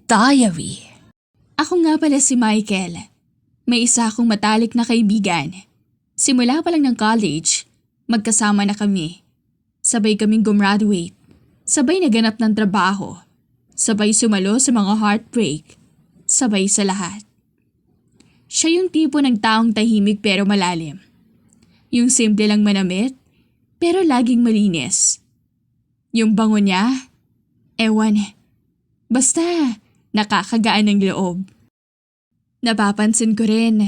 Diary. Ako nga pala si Michael. May isa akong matalik na kaibigan. Simula pa lang ng college, magkasama na kami. Sabay kaming gumraduate. Sabay naganap ng trabaho. Sabay sumalo sa mga heartbreak. Sabay sa lahat. Siya yung tipo ng taong tahimik pero malalim. Yung simple lang manamit, pero laging malinis. Yung bango niya, ewan. Basta, nakakagaan ng loob. Napapansin ko rin,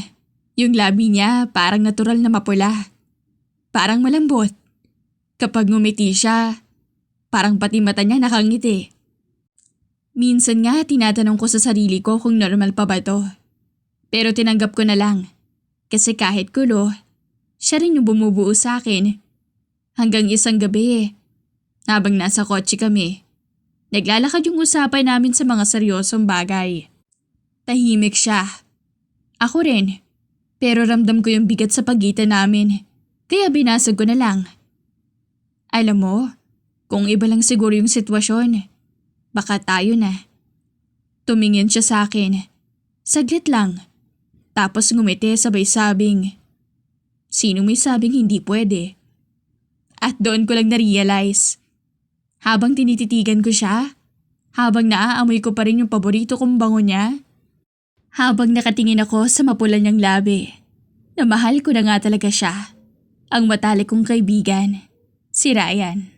yung labi niya parang natural na mapula. Parang malambot. Kapag ngumiti siya, parang pati mata niya nakangiti. Minsan nga tinatanong ko sa sarili ko kung normal pa ba to. Pero tinanggap ko na lang. Kasi kahit kulo, siya rin yung bumubuo sa akin. Hanggang isang gabi, habang nasa kotse kami, naglalakad yung usapan namin sa mga seryosong bagay. Tahimik siya. Ako rin. Pero ramdam ko yung bigat sa pagitan namin. Kaya binasag ko na lang. Alam mo, kung iba lang siguro yung sitwasyon, baka tayo na. Tumingin siya sa akin. Saglit lang. Tapos ngumiti sabay sabing, sino may sabing hindi pwede? At doon ko lang na-realize. Habang tinititigan ko siya, habang naaamoy ko pa rin yung paborito kong bango niya, habang nakatingin ako sa mapula niyang labi, na mahal ko na nga talaga siya, ang matalik kong kaibigan, si Ryan.